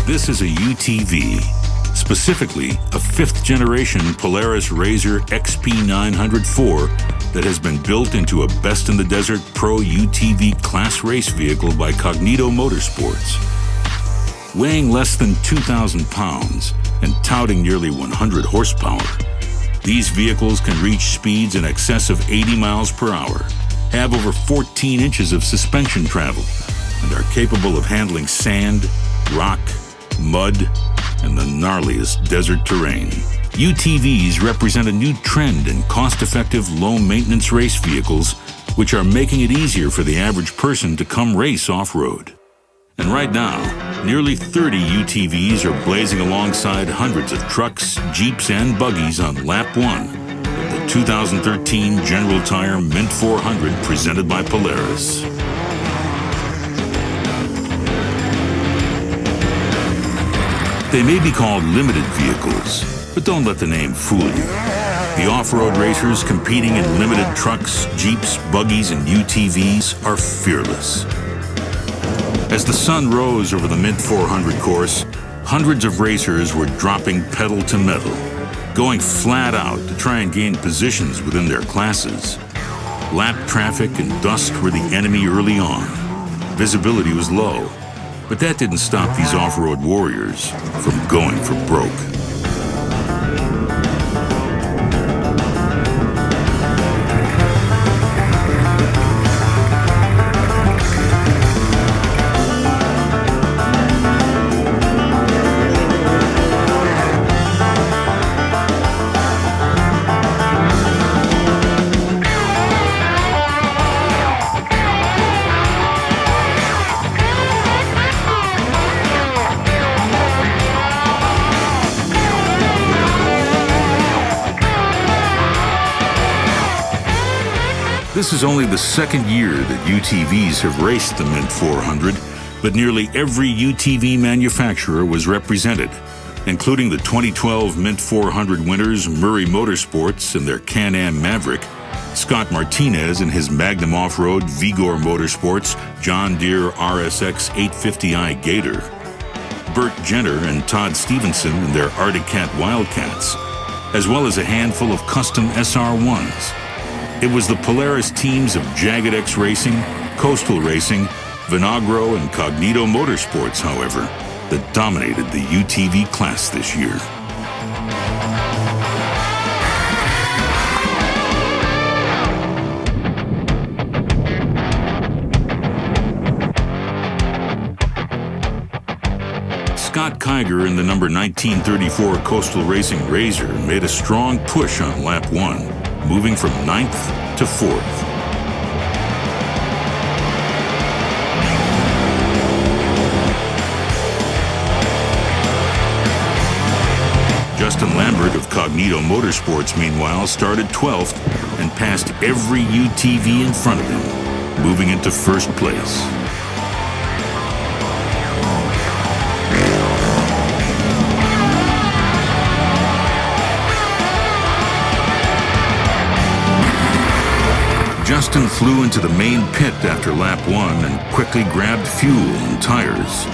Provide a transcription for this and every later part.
This is a UTV, specifically a 5th-generation Polaris RZR XP904 that has been built into a best-in-the-desert pro UTV class race vehicle by Cognito Motorsports. Weighing less than 2,000 pounds and touting nearly 100 horsepower, these vehicles can reach speeds in excess of 80 miles per hour, have over 14 inches of suspension travel, and are capable of handling sand, rock, mud, and the gnarliest desert terrain. UTVs represent a new trend in cost-effective, low-maintenance race vehicles, which are making it easier for the average person to come race off-road. And right now, nearly 30 UTVs are blazing alongside hundreds of trucks, Jeeps, and buggies on lap 1 of the 2013 General Tire Mint 400 presented by Polaris. They may be called limited vehicles, but don't let the name fool you. The off-road racers competing in limited trucks, Jeeps, buggies, and UTVs are fearless. As the sun rose over the Mint 400 course, hundreds of racers were dropping pedal to metal, going flat out to try and gain positions within their classes. Lap traffic and dust were the enemy early on. Visibility was low, but that didn't stop these off-road warriors from going for broke. This is only the second year that UTVs have raced the Mint 400, but nearly every UTV manufacturer was represented, including the 2012 Mint 400 winners Murray Motorsports and their Can-Am Maverick, Scott Martinez and his Magnum Off-Road Vigor Motorsports John Deere RSX 850i Gator, Burt Jenner and Todd Stevenson and their Arctic Cat Wildcats, as well as a handful of custom SR1s. It was the Polaris teams of Jagged X Racing, Coastal Racing, Vinagro, and Cognito Motorsports, however, that dominated the UTV class this year. Scott Kiger in the number 1934 Coastal Racing RZR made a strong push on lap 1, moving from 9th to 4th. Justin Lambert of Cognito Motorsports, meanwhile, started 12th and passed every UTV in front of him, moving into first place. Justin flew into the main pit after lap 1 and quickly grabbed fuel and tires.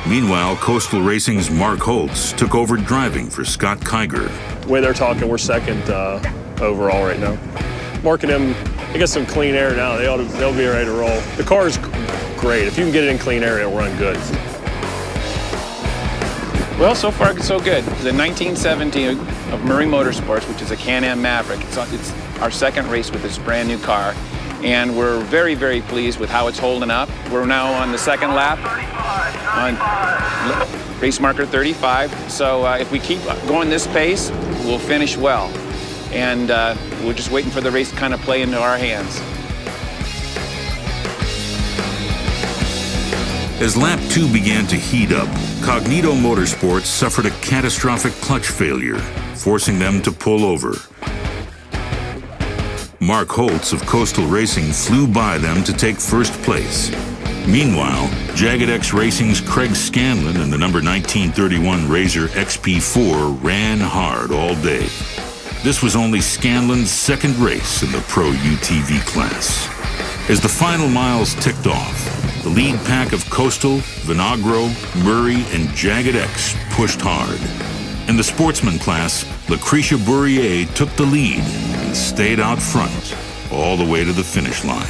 Meanwhile, Coastal Racing's Mark Holtz took over driving for Scott Kiger. The way they're talking, we're second overall right now. Mark and them, they got some clean air now. They'll be ready to roll. The car's great. If you can get it in clean air, it'll run good. Well, so far so good. The 1970 of Murray Motorsports, which is a Can-Am Maverick. It's our second race with this brand new car, and we're very, very pleased with how it's holding up. We're now on the second lap on race marker 35. So if we keep going this pace, we'll finish well. And we're just waiting for the race to kind of play into our hands. As lap 2 began to heat up, Cognito Motorsports suffered a catastrophic clutch failure, forcing them to pull over. Mark Holtz of Coastal Racing flew by them to take first place. Meanwhile, Jagged X Racing's Craig Scanlon and the number 1931 RZR XP4 ran hard all day. This was only Scanlon's second race in the Pro UTV class. As the final miles ticked off, The lead pack of Coastal, Vinagro, Murray, and Jagged X pushed hard. In the sportsman class, Lucretia Bourrier took the lead and stayed out front all the way to the finish line.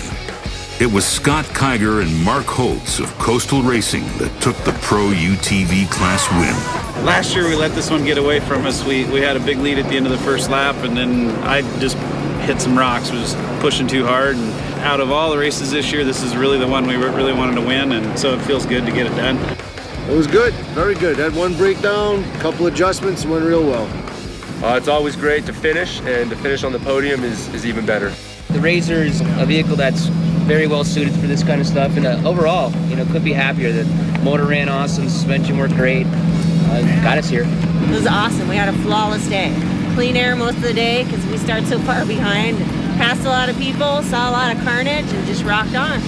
It was Scott Kiger and Mark Holtz of Coastal Racing that took the Pro UTV class win. Last year we let this one get away from us. We had a big lead at the end of the first lap, and then I just hit some rocks, was pushing too hard. And out of all the races this year, this is really the one we really wanted to win, and so it feels good to get it done. It was good, very good. Had one breakdown, a couple adjustments, went real well. It's always great to finish, and to finish on the podium is even better. The RZR is a vehicle that's very well suited for this kind of stuff, and overall, couldn't be happier. The motor ran awesome, suspension worked great, got us here. It was awesome. We had a flawless day. Clean air most of the day because we start so far behind. Passed a lot of people, saw a lot of carnage, and just rocked on.